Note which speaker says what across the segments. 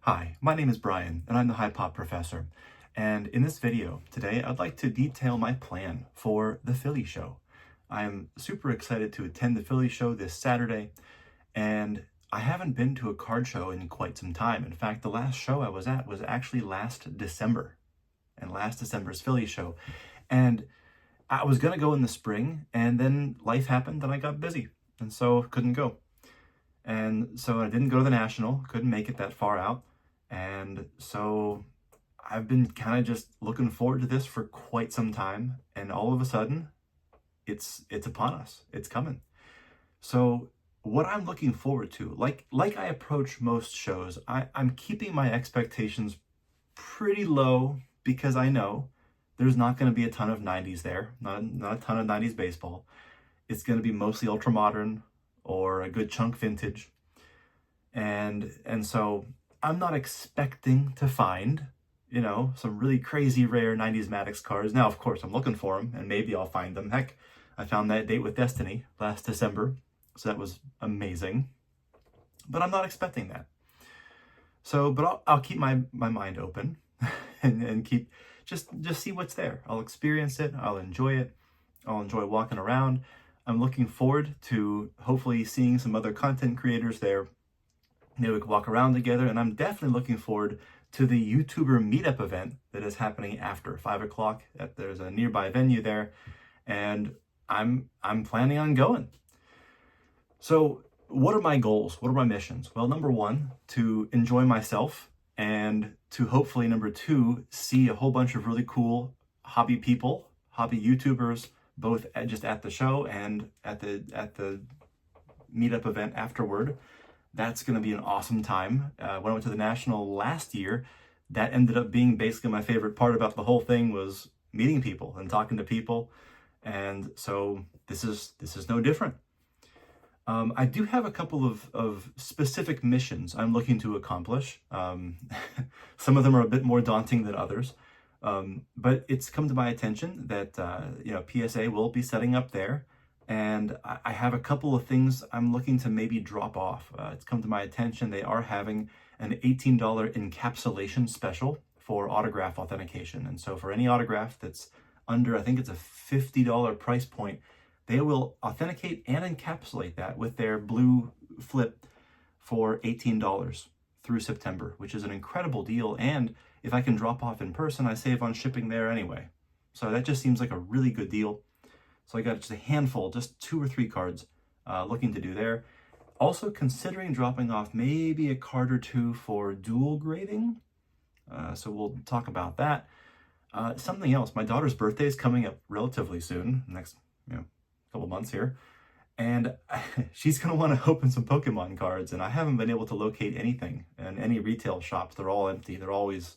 Speaker 1: Hi, my name is Brian, and I'm the High Pop Professor. And in this video today, I'd like to detail my plan for the Philly show. I am super excited to attend the Philly show this Saturday, and I haven't been to a card show in quite some time. In fact, the last show I was at was actually last December, and last December's Philly show. And I was going to go in the spring, and then life happened, and I got busy, and so couldn't go. And so I didn't go to the National, couldn't make it that far out. And so I've been kind of just looking forward to this for quite some time. And all of a sudden, it's upon us. It's coming. So what I'm looking forward to, like I approach most shows, I'm keeping my expectations pretty low because I know there's not going to be a ton of 90s there, not a ton of 90s baseball. It's going to be mostly ultra modern or a good chunk vintage. And so I'm not expecting to find, some really crazy rare 90s Maddox cards. Now, of course, I'm looking for them, and maybe I'll find them. Heck, I found that Date with Destiny last December, so that was amazing. But I'm not expecting that. So, but I'll keep my mind open and keep just see what's there. I'll experience it. I'll enjoy it. I'll enjoy walking around. I'm looking forward to hopefully seeing some other content creators there. Maybe we can walk around together, and I'm definitely looking forward to the YouTuber meetup event that is happening after 5 o'clock. There's a nearby venue there, and I'm planning on going. So what are my goals? What are my missions? Well, number one, to enjoy myself, and to hopefully, number two, see a whole bunch of really cool hobby people, hobby YouTubers, both just at the show and at the meetup event afterward. That's going to be an awesome time. When I went to the National last year, that ended up being basically my favorite part about the whole thing was meeting people and talking to people. And so this is no different. I do have a couple of specific missions I'm looking to accomplish. Some of them are a bit more daunting than others. But it's come to my attention that, PSA will be setting up there. And I have a couple of things I'm looking to maybe drop off. It's come to my attention they are having an $18 encapsulation special for autograph authentication. And so for any autograph that's under, I think it's a $50 price point, they will authenticate and encapsulate that with their blue flip for $18 through September, which is an incredible deal. And if I can drop off in person, I save on shipping there anyway. So that just seems like a really good deal. So I got just a handful, just 2 or 3 cards looking to do there. Also considering dropping off maybe a card or 2 for dual grading. So we'll talk about that. Something else, my daughter's birthday is coming up relatively soon, next couple months here. And she's going to want to open some Pokemon cards, and I haven't been able to locate anything in any retail shops. They're all empty. They're always,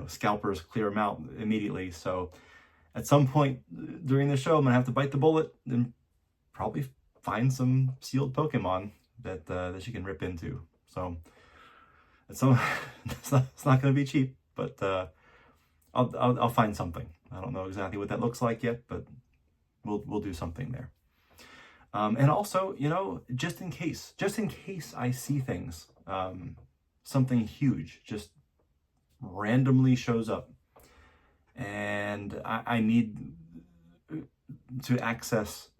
Speaker 1: scalpers clear them out immediately. So at some point during the show, I'm going to have to bite the bullet and probably find some sealed Pokemon that she can rip into. So it's not going to be cheap, but I'll find something. I don't know exactly what that looks like yet, but we'll do something there. And also, just in case I see things, something huge just randomly shows up, and I need to access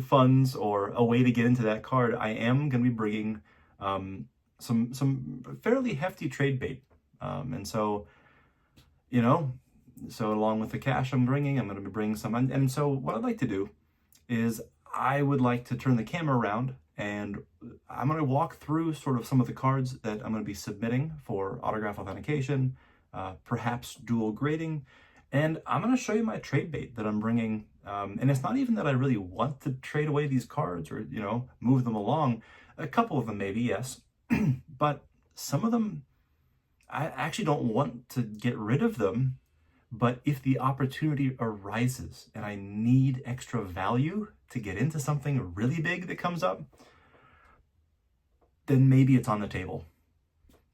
Speaker 1: funds or a way to get into that card, I am going to be bringing some fairly hefty trade bait. And so, so along with the cash I'm going to be bringing some. And so what I'd like to do is I would like to turn the camera around, and I'm going to walk through sort of some of the cards that I'm going to be submitting for autograph authentication, perhaps dual grading, and I'm going to show you my trade bait that I'm bringing. And it's not even that I really want to trade away these cards or, move them along. A couple of them maybe, yes, but some of them, I actually don't want to get rid of them. But if the opportunity arises and I need extra value to get into something really big that comes up, then maybe it's on the table.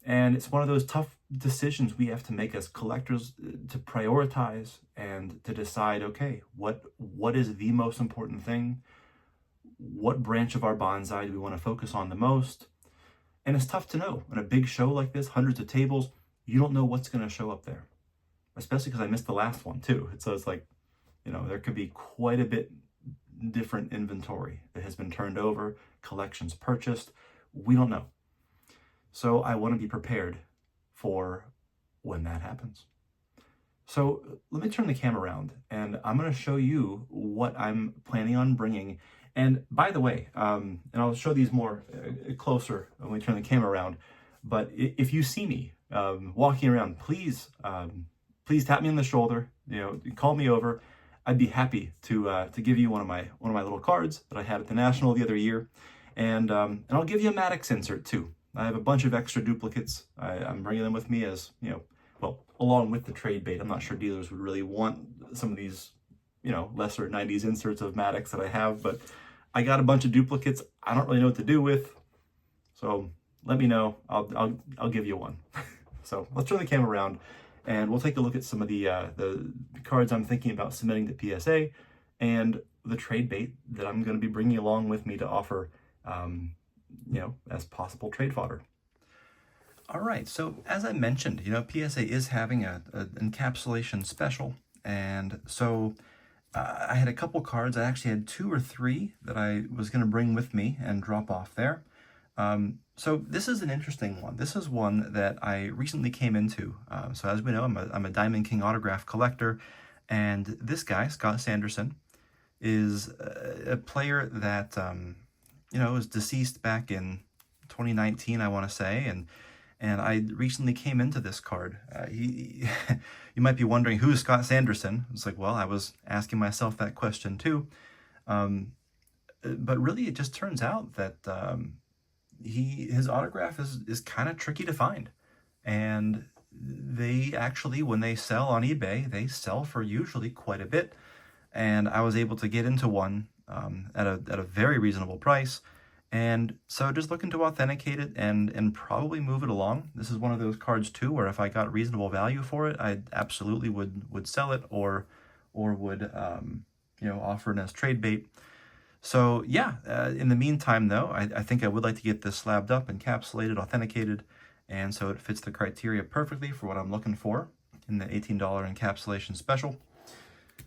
Speaker 1: And it's one of those tough decisions we have to make as collectors to prioritize and to decide, okay, what is the most important thing? What branch of our bonsai do we want to focus on the most? And it's tough to know. On a big show like this, hundreds of tables, you don't know what's going to show up there. Especially because I missed the last one too. So it's like, there could be quite a bit different inventory that has been turned over, collections purchased. We don't know. So I want to be prepared for when that happens. So let me turn the camera around and I'm going to show you what I'm planning on bringing. And by the way, and I'll show these more closer when we turn the camera around, but if you see me walking around, please tap me on the shoulder, call me over. I'd be happy to give you one of my little cards that I had at the National the other year. And I'll give you a Maddox insert too. I have a bunch of extra duplicates. I'm bringing them with me as, along with the trade bait. I'm not sure dealers would really want some of these, lesser 90s inserts of Maddox that I have, but I got a bunch of duplicates I don't really know what to do with. So let me know. I'll give you one. So let's turn the camera around and we'll take a look at some of the cards I'm thinking about submitting to PSA and the trade bait that I'm going to be bringing along with me to offer, as possible trade fodder. All right, so as I mentioned, PSA is having an encapsulation special, and so I had a couple cards. I actually had 2 or 3 that I was going to bring with me and drop off there. So this is an interesting one. This is one that I recently came into. So as we know, I'm a Diamond King autograph collector, and this guy, Scott Sanderson, is a player that was deceased back in 2019, I want to say, and I recently came into this card. You might be wondering, who is Scott Sanderson? It's like, well, I was asking myself that question too. But really, it just turns out that his autograph is kind of tricky to find. And they actually, when they sell on eBay, they sell for usually quite a bit. And I was able to get into one at a very reasonable price. And so just looking to authenticate it and probably move it along. This is one of those cards too, where if I got reasonable value for it, I absolutely would sell it or would, offer it as trade bait. So yeah, in the meantime though, I think I would like to get this slabbed up, encapsulated, authenticated. And so it fits the criteria perfectly for what I'm looking for in the $18 encapsulation special.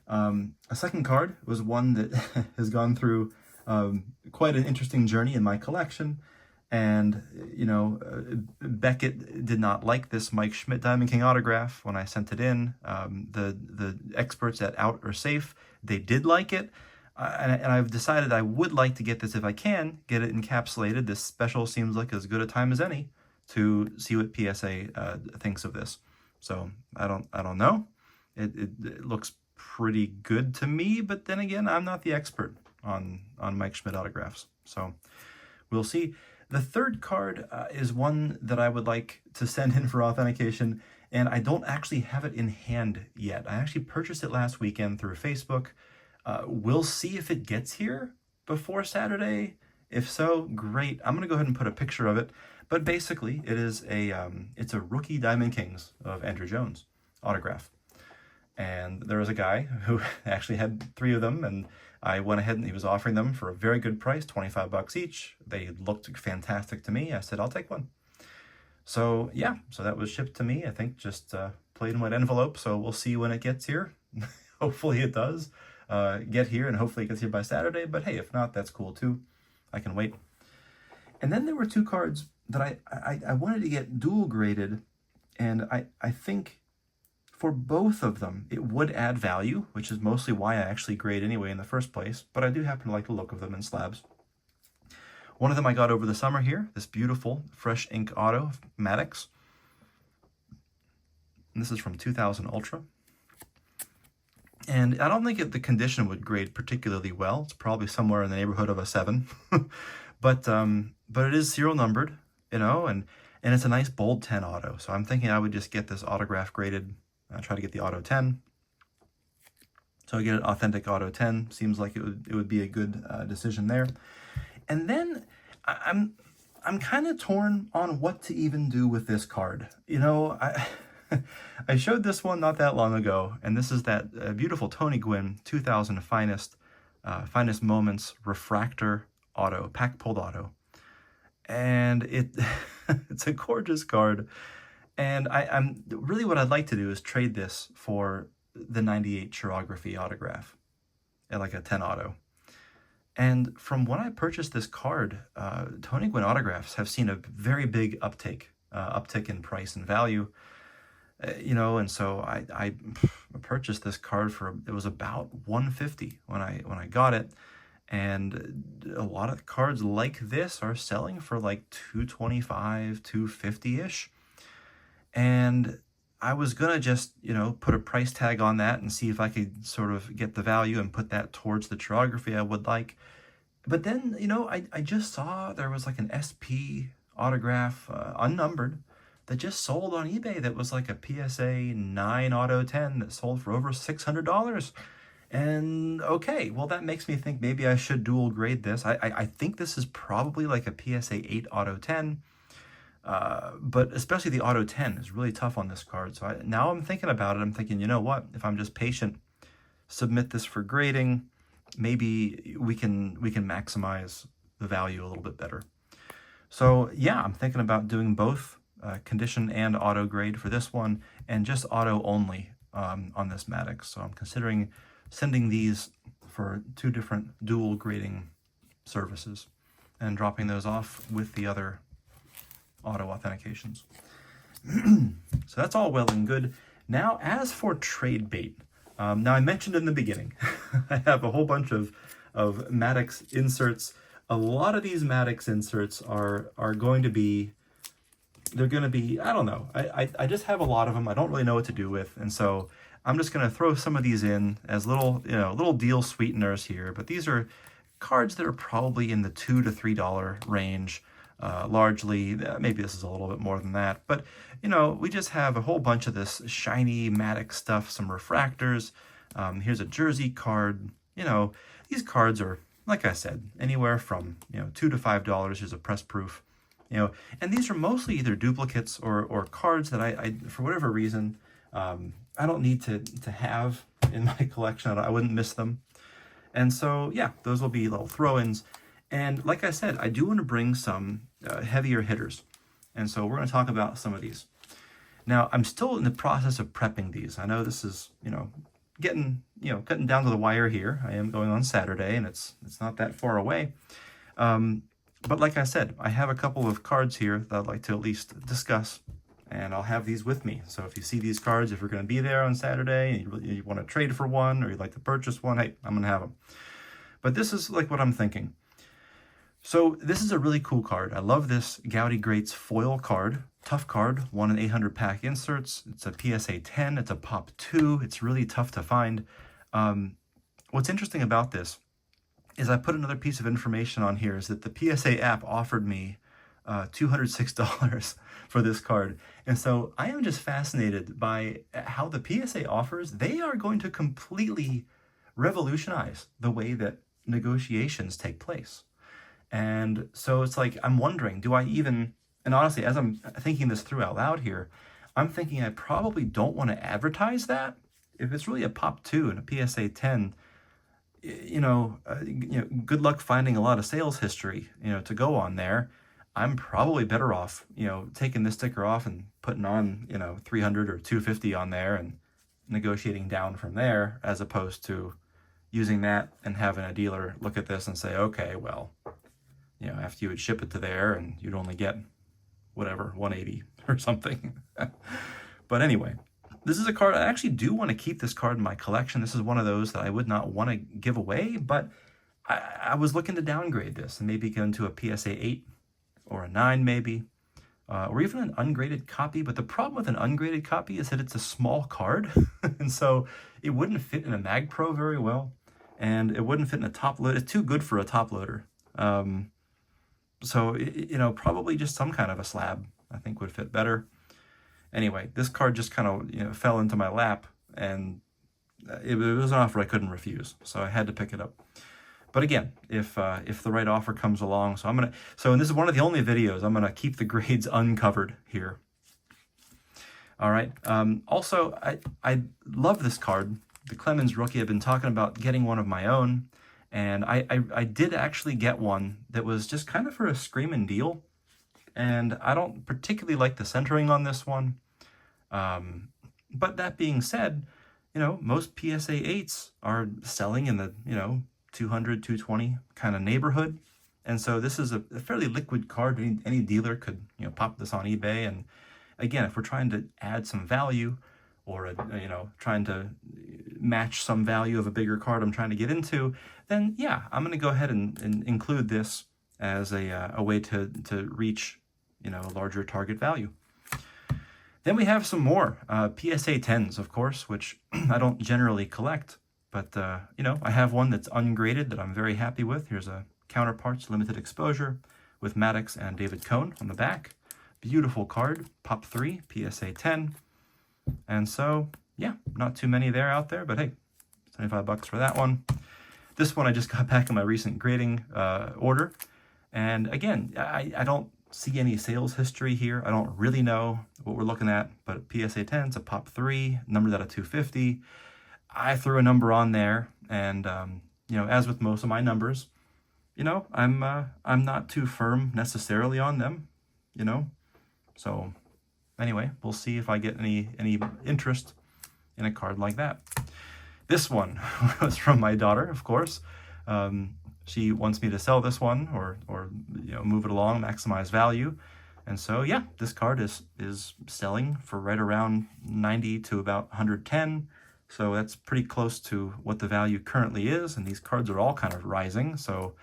Speaker 1: A second card was one that has gone through quite an interesting journey in my collection. And, Beckett did not like this Mike Schmidt Diamond King autograph when I sent it in. The experts at Out or Safe, they did like it. And I've decided I would like to get this, if I can, get it encapsulated. This special seems like as good a time as any to see what PSA thinks of this. So I don't know. It looks pretty good to me, but then again, I'm not the expert on Mike Schmidt autographs. So we'll see. The third card is one that I would like to send in for authentication, and I don't actually have it in hand yet. I actually purchased it last weekend through Facebook. We'll see if it gets here before Saturday. If so, great. I'm gonna go ahead and put a picture of it. But basically, it is it's a rookie Diamond Kings of Andrew Jones autograph. And there was a guy who actually had 3 of them, and I went ahead and he was offering them for a very good price, $25 each. They looked fantastic to me. I said, I'll take one. So yeah, so that was shipped to me. I think just plain white envelope. So we'll see when it gets here. Hopefully it does get here, and hopefully it gets here by Saturday. But hey, if not, that's cool too. I can wait. And then there were 2 cards that I wanted to get dual graded, and I think for both of them, it would add value, which is mostly why I actually grade anyway in the first place, but I do happen to like the look of them in slabs. One of them I got over the summer here, this beautiful Fresh Ink Auto Maddox. And this is from 2000 Ultra. And I don't think the condition would grade particularly well. It's probably somewhere in the neighborhood of a 7. But it is serial numbered, and it's a nice bold 10 auto. So I'm thinking I would just get this autograph graded. Try to get the auto 10. So I get an authentic auto 10. Seems like it would be a good decision there. And then I'm kind of torn on what to even do with this card. I showed this one not that long ago, and this is that beautiful Tony Gwynn 2000 Finest Moments Refractor Auto, pack pulled auto. and it's a gorgeous card. And I'm really, what I'd like to do is trade this for the 98 Chirography autograph at like a 10 auto. And from when I purchased this card, Tony Gwynn autographs have seen a very big uptick in price and value. And so I purchased this card for, it was about $150 when I got it. And a lot of cards like this are selling for like $225, $250-ish. And I was gonna just, put a price tag on that and see if I could sort of get the value and put that towards the chirography I would like. But then, I just saw there was like an SP autograph, unnumbered, that just sold on eBay that was like a PSA 9 Auto 10 that sold for over $600. And okay, well, that makes me think maybe I should dual grade this. I think this is probably like a PSA 8 Auto 10. But especially the Auto 10 is really tough on this card. So now I'm thinking about it. I'm thinking, you know what? If I'm just patient, submit this for grading, maybe we can maximize the value a little bit better. So yeah, I'm thinking about doing both condition and auto grade for this one, and just auto only on this Maddox. So I'm considering sending these for 2 different dual grading services and dropping those off with the other auto authentications. So that's all well and good. Now, as for trade bait, now I mentioned in the beginning, I have a whole bunch of Maddox inserts. A lot of these Maddox inserts are going to be, they're going to be, I don't know. I just have a lot of them. I don't really know what to do with. And so I'm just going to throw some of these in as little deal sweeteners here. But these are cards that are probably in the $2 to $3 range. Largely, maybe this is a little bit more than that, but we just have a whole bunch of this shiny Maddox stuff, some refractors. Here's a jersey card. These cards are, like I said, anywhere from $2 to $5. Here's a press proof. And these are mostly either duplicates or cards that I for whatever reason, I don't need to have in my collection. I wouldn't miss them. And so, yeah, those will be little throw-ins. And like I said, I do want to bring some heavier hitters. And so we're going to talk about some of these. Now, I'm still in the process of prepping these. I know this is, getting down to the wire here. I am going on Saturday, and it's not that far away. But like I said, I have a couple of cards here that I'd like to at least discuss, and I'll have these with me. So if you see these cards, if you're going to be there on Saturday and you want to trade for one or you'd like to purchase one, hey, I'm going to have them. But this is like what I'm thinking. So this is a really cool card. I love this Gaudy Greats foil card. Tough card, 1 in 800 pack inserts. It's a PSA 10, it's a Pop 2. It's really tough to find. What's interesting about this is I put another piece of information on here, is that the PSA app offered me $206 for this card. And so I am just fascinated by how the PSA offers, they are going to completely revolutionize the way that negotiations take place. And so it's like, I'm wondering, do I even, and honestly, as I'm thinking this through out loud here, I'm thinking I probably don't want to advertise that. If it's really a Pop 2 and a PSA 10, good luck finding a lot of sales history, to go on there. I'm probably better off, taking this sticker off and putting on, 300 or 250 on there and negotiating down from there, as opposed to using that and having a dealer look at this and say, okay, well, after you would ship it to there and you'd only get whatever, 180 or something. But anyway, this is a card, I actually do want to keep this card in my collection. This is one of those that I would not want to give away, but I was looking to downgrade this and maybe go into a PSA 8 or a 9 maybe, or even an ungraded copy. But the problem with an ungraded copy is that it's a small card, and so it wouldn't fit in a Mag Pro very well, and it wouldn't fit in a top loader. It's too good for a top loader. So, probably just some kind of a slab, I think, would fit better. Anyway, this card just kind of, fell into my lap, and it was an offer I couldn't refuse, so I had to pick it up. But again, if the right offer comes along, and this is one of the only videos I'm gonna keep the grades uncovered here. All right. Also, I love this card, the Clemens rookie. I've been talking about getting one of my own. And I did actually get one that was just kind of for a screaming deal. and I don't particularly like the centering on this one. But that being said, most PSA 8s are selling in the, 200, 220 kind of neighborhood. And so this is a fairly liquid card. Any dealer could, pop this on eBay. And again, if we're trying to add some value, or, trying to match some value of a bigger card I'm trying to get into, then yeah, I'm going to go ahead and include this as a way to reach, a larger target value. Then we have some more PSA 10s, of course, which I don't generally collect, but I have one that's ungraded that I'm very happy with. Here's a Counterparts limited exposure with Maddox and David Cohn on the back. Beautiful card, Pop 3, PSA 10. And so, yeah, not too many there out there, but hey, $75 for that one. This one I just got back in my recent grading order. And again, I don't see any sales history here. I don't really know what we're looking at, but PSA 10 is a Pop 3, numbered out of 250. I threw a number on there, and as with most of my numbers, I'm not too firm necessarily on them, So anyway, we'll see if I get any interest in a card like that. This one was from my daughter, of course. She wants me to sell this one or move it along, maximize value. And so yeah, this card is selling for right around 90 to about 110. So that's pretty close to what the value currently is, and these cards are all kind of rising. So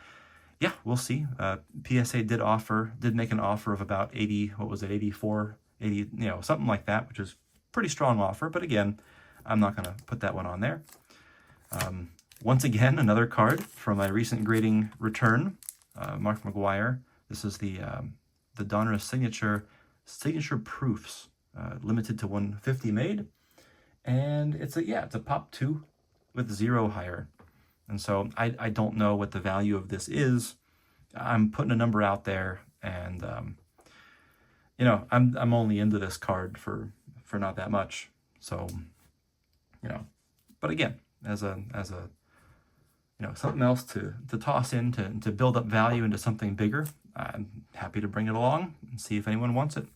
Speaker 1: yeah, we'll see. PSA did make an offer of about 80, what was it, 84, 80, something like that, which is pretty strong offer. But again, I'm not going to put that one on there. Once again, another card from my recent grading return, Mark McGuire. This is the Donruss signature proofs, limited to 150 made, and it's a Pop 2 with 0 higher. And so I don't know what the value of this is. I'm putting a number out there, and I'm only into this card for not that much. So but again, as a something else to toss in to build up value into something bigger, I'm happy to bring it along and see if anyone wants it.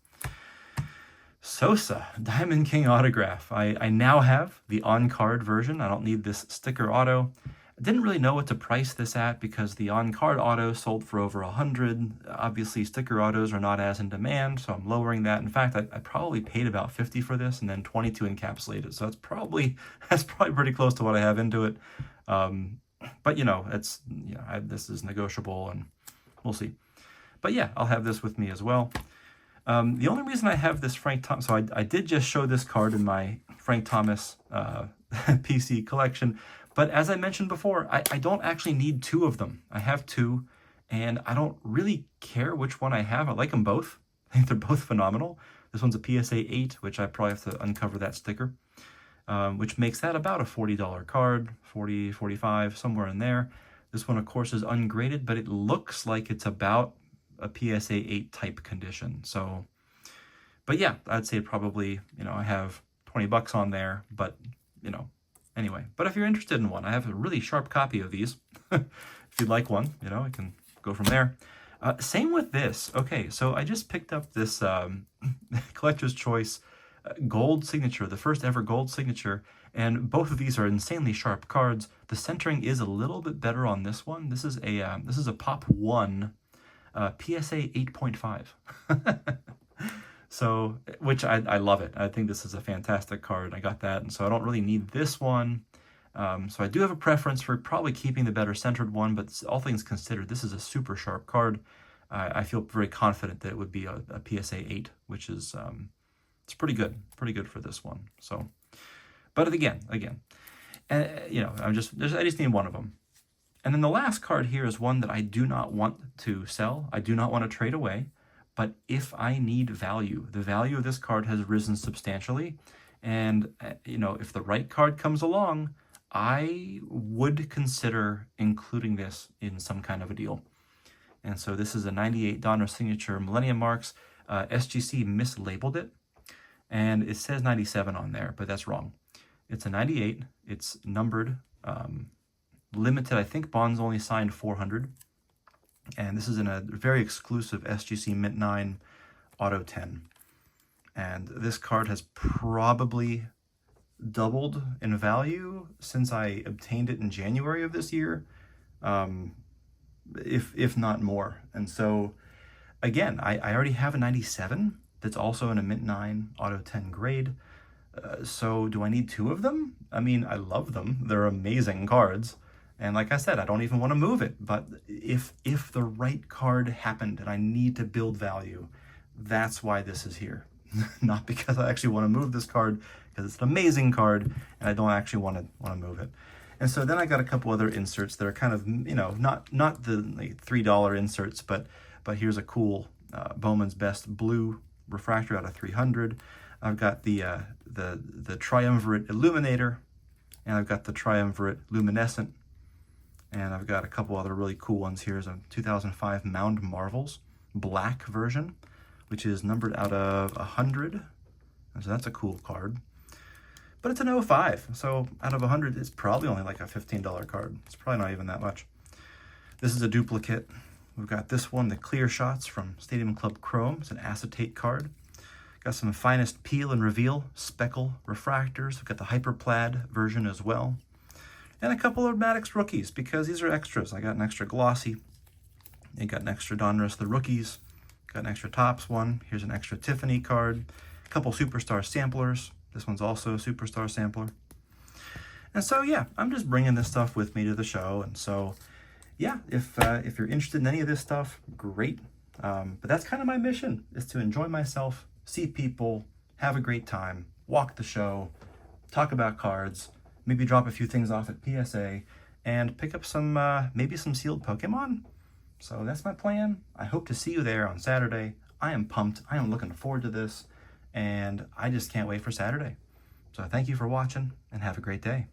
Speaker 1: Sosa, Diamond King autograph. I now have the on-card version. I don't need this sticker auto. I didn't really know what to price this at because the on-card auto sold for over 100. Obviously, sticker autos are not as in demand, so I'm lowering that. In fact, I probably paid about 50 for this and then 22 encapsulated. So that's probably pretty close to what I have into it. But this is negotiable, and we'll see. But yeah, I'll have this with me as well. The only reason I have this Frank Thomas, so I did just show this card in my Frank Thomas PC collection, but as I mentioned before, I don't actually need 2 of them. I have 2, and I don't really care which one I have. I like them both. I think they're both phenomenal. This one's a PSA 8, which I probably have to uncover that sticker, which makes that about a $40 card, 40, 45, somewhere in there. This one, of course, is ungraded, but it looks like it's about a PSA 8 type condition. So, but yeah, I'd say probably, I have $20 on there, but, anyway. But if you're interested in one, I have a really sharp copy of these. If you'd like one, I can go from there. Same with this. Okay, so I just picked up this Collector's Choice gold signature, the first ever gold signature, and both of these are insanely sharp cards. The centering is a little bit better on this one. This is a Pop 1 PSA 8.5. So, which I love it. I think this is a fantastic card. I got that, and so I don't really need this one. So I do have a preference for probably keeping the better centered one, but all things considered, this is a super sharp card. I feel very confident that it would be a PSA 8, which is it's pretty good for this one. So, but again, I just need one of them. And then the last card here is one that I do not want to sell. I do not want to trade away. But if I need value, the value of this card has risen substantially. And, if the right card comes along, I would consider including this in some kind of a deal. And so this is a 98 Donruss signature Millennium Marks. SGC mislabeled it, and it says 97 on there, but that's wrong. It's a 98. It's numbered, limited. I think Bonds only signed 400. And this is in a very exclusive SGC Mint 9 Auto 10. And this card has probably doubled in value since I obtained it in January of this year, if not more. And so, again, I already have a 97 that's also in a Mint 9 Auto 10 grade. So do I need two of them? I mean, I love them. They're amazing cards. And like I said, I don't even want to move it. But if the right card happened and I need to build value, that's why this is here. Not because I actually want to move this card, because it's an amazing card and I don't actually want to move it. And so then I got a couple other inserts that are kind of, you know, not the like $3 inserts, but here's a cool Bowman's Best Blue refractor out of 300. I've got the Triumvirate Illuminator, and I've got the Triumvirate Luminescent, and I've got a couple other really cool ones. Here's a 2005 Mound Marvels black version, which is numbered out of 100, and so that's a cool card. But it's an 05, so out of 100, it's probably only like a $15 card. It's probably not even that much. This is a duplicate. We've got this one, the Clear Shots from Stadium Club Chrome. It's an acetate card. Got some Finest Peel and Reveal Speckle refractors. We've got the Hyperplaid version as well. And a couple of Maddox rookies, because these are extras. I got an extra glossy. I got an extra Donruss the Rookies. Got an extra Topps one. Here's an extra Tiffany card. A couple Superstar samplers. This one's also a Superstar sampler. And so, yeah, I'm just bringing this stuff with me to the show. And so, yeah, if you're interested in any of this stuff, great. But that's kind of my mission, is to enjoy myself, see people, have a great time, walk the show, talk about cards, maybe drop a few things off at PSA, and pick up some, maybe some sealed Pokemon. So that's my plan. I hope to see you there on Saturday. I am pumped. I am looking forward to this, and I just can't wait for Saturday. So thank you for watching, and have a great day.